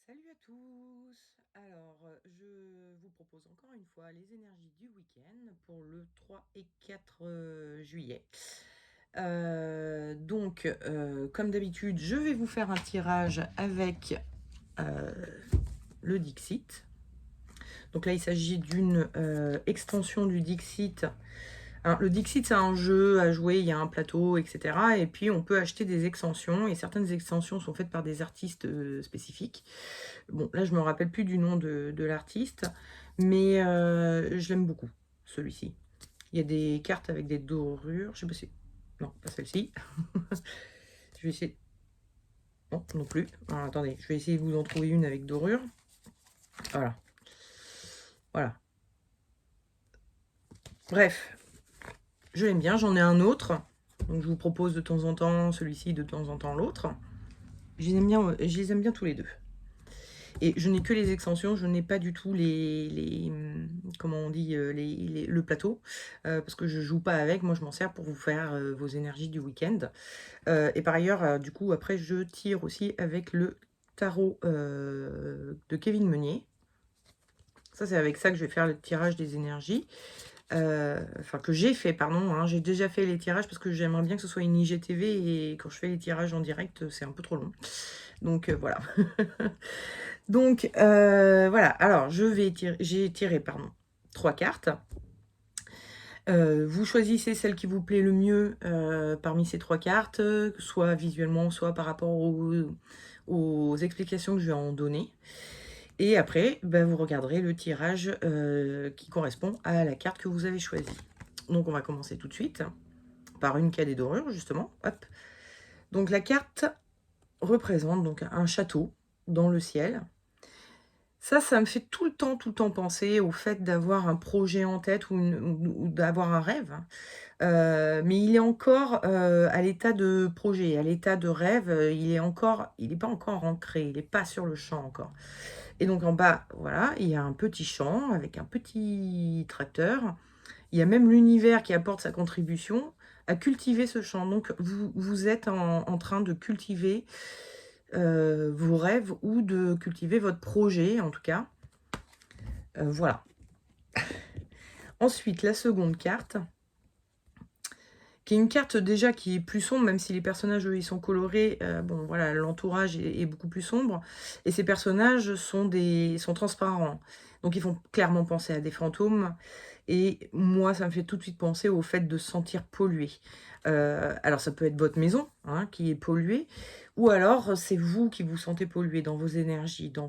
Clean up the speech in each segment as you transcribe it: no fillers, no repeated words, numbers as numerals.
Salut à tous! Alors, je vous propose encore une fois les énergies du week-end pour le 3 et 4 juillet. Comme d'habitude, je vais vous faire un tirage avec le Dixit. Donc là, il s'agit d'une extension du Dixit. Alors, le Dixit, c'est un jeu à jouer, il y a un plateau, etc. Et puis, on peut acheter des extensions, et certaines extensions sont faites par des artistes spécifiques. Bon, là, je me rappelle plus du nom de l'artiste, mais je l'aime beaucoup, celui-ci. Il y a des cartes avec des dorures, je sais pas si... Non, pas celle-ci. Je vais essayer... Non, non plus. Alors, attendez, je vais essayer de vous en trouver une avec dorure. Voilà. Voilà. Bref, je l'aime bien, j'en ai un autre. Donc, je vous propose de temps en temps celui-ci, de temps en temps l'autre. Je les aime bien tous les deux. Et je n'ai que les extensions, je n'ai pas du tout comment on dit, le plateau, parce que je joue pas avec, moi je m'en sers pour vous faire vos énergies du week-end. Et par ailleurs, du coup, après, je tire aussi avec le tarot de Kevin Meunier. Ça, c'est avec ça que je vais faire le tirage des énergies. Enfin, que j'ai fait, pardon. Hein, j'ai déjà fait les tirages parce que j'aimerais bien que ce soit une IGTV et quand je fais les tirages en direct, c'est un peu trop long. Donc, voilà. Donc, voilà. Alors, j'ai tiré, pardon, 3 cartes. Vous choisissez celle qui vous plaît le mieux parmi ces 3 cartes, soit visuellement, soit par rapport aux explications que je vais en donner. Et après, vous regarderez le tirage qui correspond à la carte que vous avez choisie. Donc, on va commencer tout de suite par une qui a des dorures, justement. Hop. Donc, la carte représente donc un château dans le ciel. Ça me fait tout le temps penser au fait d'avoir un projet en tête ou d'avoir un rêve. Mais il est encore, à l'état de projet, à l'état de rêve, il est pas encore ancré, il est pas sur le champ encore. Et donc en bas, voilà, il y a un petit champ avec un petit tracteur. Il y a même l'univers qui apporte sa contribution à cultiver ce champ. Donc vous êtes en train de cultiver vos rêves ou de cultiver votre projet, en tout cas. Voilà. Ensuite, la seconde carte, qui est une carte déjà qui est plus sombre, même si les personnages, eux, ils sont colorés. Bon, voilà, l'entourage est beaucoup plus sombre. Et ces personnages sont transparents. Donc, ils font clairement penser à des fantômes. Et moi, ça me fait tout de suite penser au fait de se sentir pollué. Alors, ça peut être votre maison hein, qui est polluée. Ou alors, c'est vous qui vous sentez pollué dans vos énergies, dans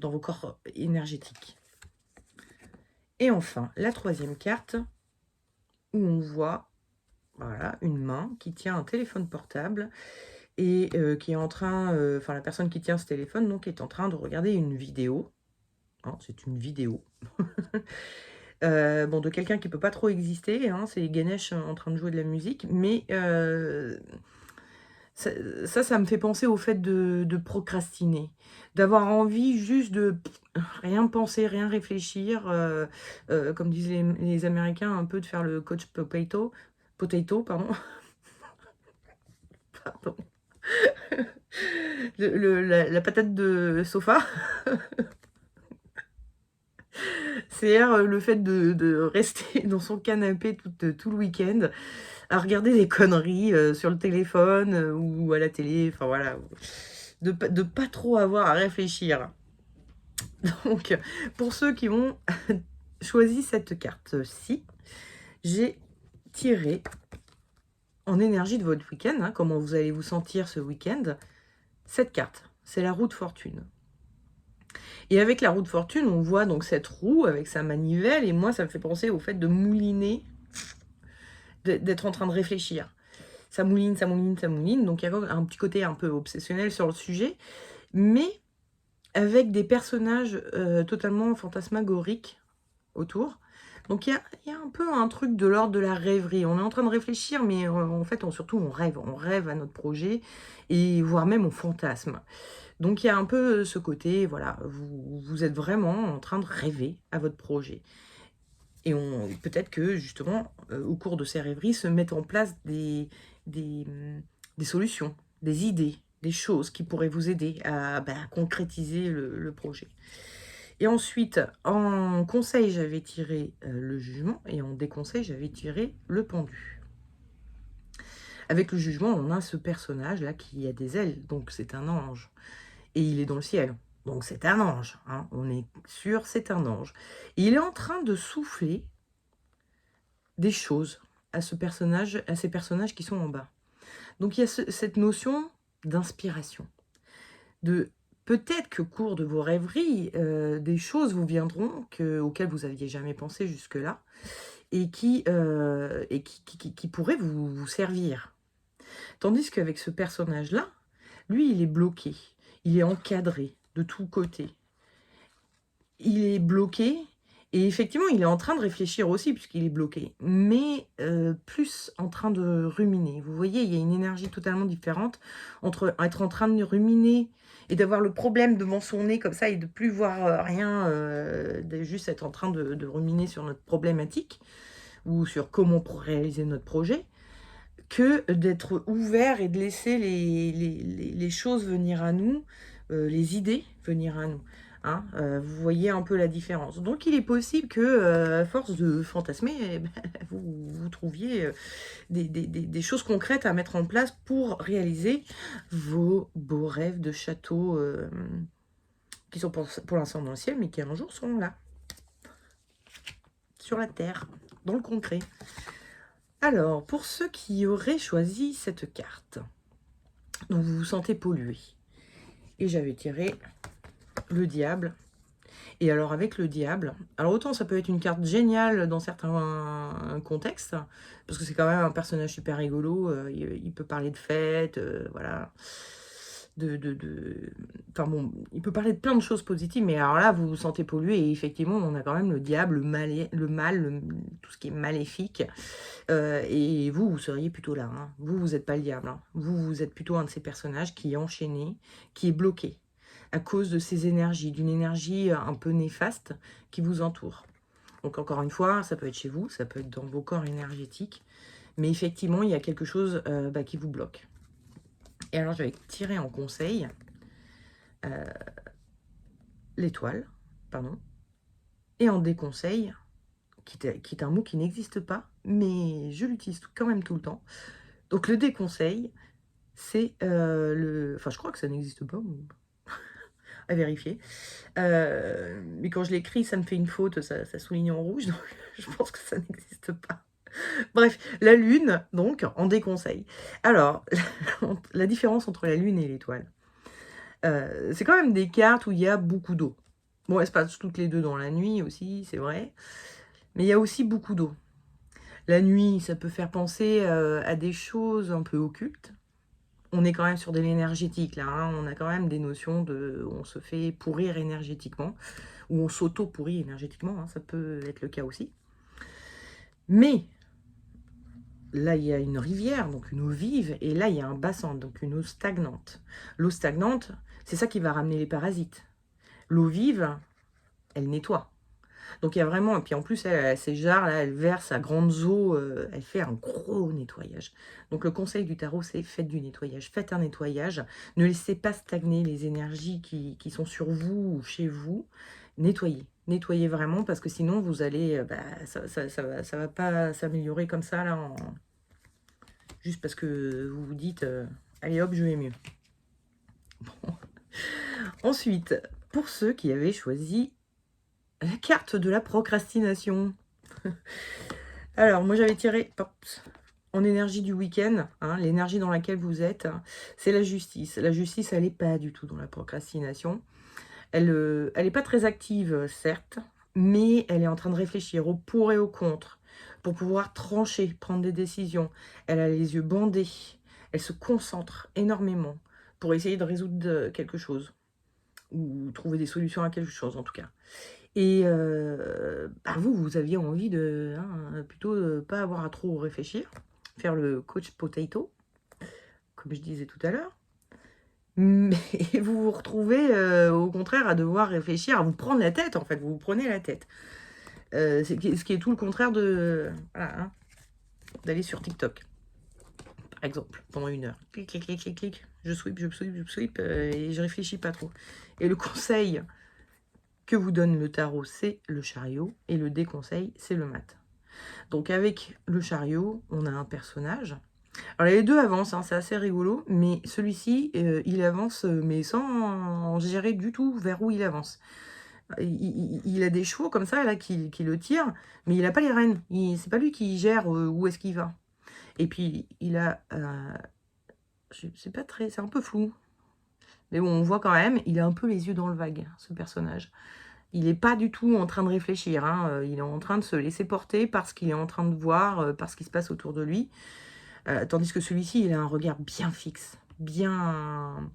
vos corps énergétiques. Et enfin, la troisième carte, où on voit voilà, une main qui tient un téléphone portable et qui est en train, enfin la personne qui tient ce téléphone donc est en train de regarder une vidéo. Hein, c'est une vidéo. Bon, de quelqu'un qui peut pas trop exister, hein, c'est Ganesh en train de jouer de la musique, mais ça me fait penser au fait de procrastiner, d'avoir envie juste de rien penser, rien réfléchir, comme disent les Américains, un peu de faire le coach potato, pardon. Pardon. La patate de sofa. C'est-à-dire le fait de rester dans son canapé tout le week-end à regarder des conneries sur le téléphone ou à la télé, enfin voilà, de pas trop avoir à réfléchir. Donc, pour ceux qui ont choisi cette carte-ci, j'ai tiré en énergie de votre week-end, hein, comment vous allez vous sentir ce week-end, cette carte, c'est la roue de fortune. Et avec la roue de fortune, on voit donc cette roue avec sa manivelle, et moi, ça me fait penser au fait de mouliner, d'être en train de réfléchir. Ça mouline, ça mouline, ça mouline, donc il y a un petit côté un peu obsessionnel sur le sujet, mais avec des personnages totalement fantasmagoriques autour. Donc il y a un peu un truc de l'ordre de la rêverie. On est en train de réfléchir, mais en fait, surtout, on rêve à notre projet, et voire même on fantasme. Donc il y a un peu ce côté, voilà, vous êtes vraiment en train de rêver à votre projet. Et peut-être que justement, au cours de ces rêveries, se mettent en place des solutions, des idées, des choses qui pourraient vous aider à, à concrétiser le projet. Et ensuite, en conseil, j'avais tiré le jugement, et en déconseil, j'avais tiré le pendu. Avec le jugement, on a ce personnage-là qui a des ailes, donc c'est un ange. Et il est dans le ciel, donc c'est un ange. Hein, on est sûr, c'est un ange. Et il est en train de souffler des choses à ce personnage, à ces personnages qui sont en bas. Donc il y a cette notion d'inspiration, de peut-être qu'au cours de vos rêveries, des choses vous viendront auxquelles vous n'aviez jamais pensé jusque-là, et qui pourraient vous servir. Tandis qu'avec ce personnage-là, lui, il est bloqué, il est encadré de tous côtés. Il est bloqué, et effectivement, il est en train de réfléchir aussi, puisqu'il est bloqué, mais plus en train de ruminer. Vous voyez, il y a une énergie totalement différente entre être en train de ruminer et d'avoir le problème devant son nez comme ça, et de plus voir rien, de juste être en train de ruminer sur notre problématique, ou sur comment réaliser notre projet, que d'être ouvert et de laisser les choses venir à nous, les idées venir à nous. Hein, vous voyez un peu la différence. Donc il est possible que, à force de fantasmer, eh ben, vous trouviez des choses concrètes à mettre en place pour réaliser vos beaux rêves de château, qui sont pour l'instant dans le ciel, mais qui un jour seront là, sur la terre, dans le concret. Alors, pour ceux qui auraient choisi cette carte, donc vous vous sentez pollué, et j'avais tiré le diable. Et alors avec le diable, alors autant ça peut être une carte géniale dans certains contextes, parce que c'est quand même un personnage super rigolo, il peut parler de fêtes, voilà, enfin bon, il peut parler de plein de choses positives, mais alors là vous vous sentez pollué, et effectivement on a quand même le diable, le mal, tout ce qui est maléfique, et vous seriez plutôt là, hein. Vous n'êtes pas le diable, hein. Vous êtes plutôt un de ces personnages qui est enchaîné, qui est bloqué, à cause de ces énergies, d'une énergie un peu néfaste qui vous entoure. Donc encore une fois, ça peut être chez vous, ça peut être dans vos corps énergétiques, mais effectivement, il y a quelque chose qui vous bloque. Et alors, je vais tirer en conseil l'étoile, pardon, et en déconseil, qui est un mot qui n'existe pas, mais je l'utilise quand même tout le temps. Donc le déconseil, c'est Enfin, je crois que ça n'existe pas, à vérifier. Mais quand je l'écris, ça me fait une faute, ça souligne en rouge, donc je pense que ça n'existe pas. Bref, la lune, donc, en déconseil. Alors, la différence entre la lune et l'étoile, c'est quand même des cartes où il y a beaucoup d'eau. Bon, elles se passent toutes les deux dans la nuit aussi, c'est vrai, mais il y a aussi beaucoup d'eau. La nuit, ça peut faire penser à des choses un peu occultes. On est quand même sur de l'énergétique, là, hein. On a quand même des notions de... On se fait pourrir énergétiquement, ou on s'auto-pourrit énergétiquement, hein, ça peut être le cas aussi. Mais là, il y a une rivière, donc une eau vive, et là, il y a un bassin, donc une eau stagnante. L'eau stagnante, c'est ça qui va ramener les parasites. L'eau vive, elle nettoie. Donc il y a vraiment, et puis en plus, ces jarres là, elle verse à grandes eaux, elle fait un gros nettoyage. Donc le conseil du tarot, c'est faites du nettoyage, faites un nettoyage, ne laissez pas stagner les énergies qui sont sur vous ou chez vous, nettoyez. Nettoyez vraiment, parce que sinon vous allez, ça va pas s'améliorer comme ça, là, juste parce que vous vous dites, allez hop, je vais mieux. Bon. Ensuite, pour ceux qui avaient choisi la carte de la procrastination. Alors, moi, j'avais tiré en énergie du week-end, hein, l'énergie dans laquelle vous êtes, hein, c'est la justice. La justice, elle n'est pas du tout dans la procrastination. Elle n'est pas très active, certes, mais elle est en train de réfléchir au pour et au contre, pour pouvoir trancher, prendre des décisions. Elle a les yeux bandés, elle se concentre énormément pour essayer de résoudre quelque chose, ou trouver des solutions à quelque chose, en tout cas. Et vous aviez envie de, hein, plutôt pas avoir à trop réfléchir, faire le coach potato, comme je disais tout à l'heure. Mais vous vous retrouvez au contraire à devoir réfléchir, à vous prendre la tête, en fait, vous vous prenez la tête. Ce qui est tout le contraire de, voilà, hein, d'aller sur TikTok, par exemple, pendant 1 heure. Clic, clic, clic, clic, clic. Je sweep, je sweep, je sweep, et je réfléchis pas trop. Et le conseil que vous donne le tarot, c'est le chariot, et le déconseil, c'est le mat. Donc avec le chariot, on a un personnage. Alors les deux avancent, hein, c'est assez rigolo, mais celui-ci, il avance, mais sans gérer du tout vers où il avance. Il a des chevaux comme ça, là, qui le tirent, mais il n'a pas les rênes. C'est pas lui qui gère où est-ce qu'il va. Et puis, il a... c'est pas très... C'est un peu flou. Mais bon, on voit quand même, il a un peu les yeux dans le vague, ce personnage. Il n'est pas du tout en train de réfléchir, hein. Il est en train de se laisser porter parce qu'il est en train de voir, par ce qui se passe autour de lui. Tandis que celui-ci, il a un regard bien fixe, bien...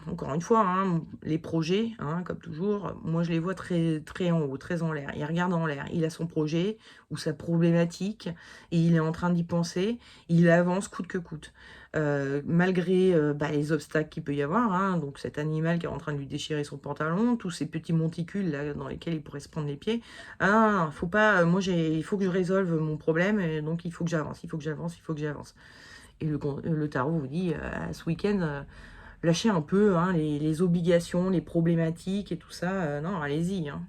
Encore une fois, hein, les projets, hein, comme toujours, moi je les vois très, très en haut, très en l'air. Il regarde en l'air, il a son projet ou sa problématique et il est en train d'y penser. Il avance coûte que coûte. Malgré les obstacles qu'il peut y avoir, hein, donc cet animal qui est en train de lui déchirer son pantalon, tous ces petits monticules là, dans lesquels il pourrait se prendre les pieds. Ah, faut pas, moi il faut que je résolve mon problème, et donc il faut que j'avance, il faut que j'avance, il faut que j'avance. Et le tarot vous dit, ce week-end, lâchez un peu, hein, les obligations, les problématiques et tout ça. Non, allez-y, hein.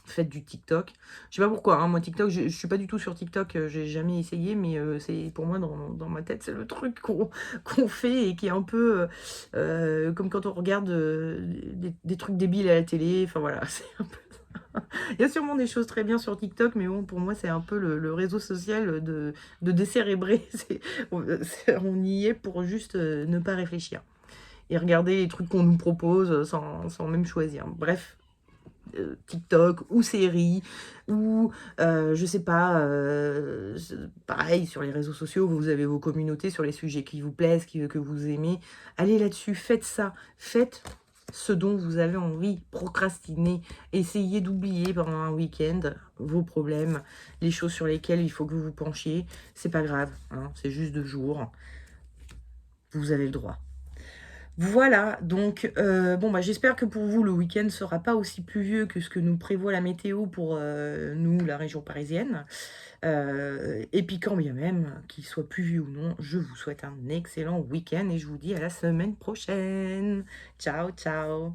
Faites du TikTok. Je sais pas pourquoi, hein, moi TikTok, je suis pas du tout sur TikTok, j'ai jamais essayé, mais c'est pour moi, dans ma tête, c'est le truc qu'on fait et qui est un peu comme quand on regarde des trucs débiles à la télé. Enfin voilà, c'est un peu... Il y a sûrement des choses très bien sur TikTok, mais bon, pour moi, c'est un peu le réseau social de décérébrés. On y est pour juste ne pas réfléchir et regarder les trucs qu'on nous propose sans même choisir. Bref, TikTok ou séries, ou je sais pas, pareil, sur les réseaux sociaux, vous avez vos communautés sur les sujets qui vous plaisent, que vous aimez. Allez là-dessus, faites ça, faites ce dont vous avez envie, procrastinez, essayez d'oublier pendant un week-end vos problèmes, les choses sur lesquelles il faut que vous vous penchiez. C'est pas grave, hein, c'est juste 2 jours, vous avez le droit. Voilà, donc bon, j'espère que pour vous, le week-end ne sera pas aussi pluvieux que ce que nous prévoit la météo pour nous, la région parisienne. Et puis quand bien même, qu'il soit pluvieux ou non, je vous souhaite un excellent week-end et je vous dis à la semaine prochaine. Ciao, ciao.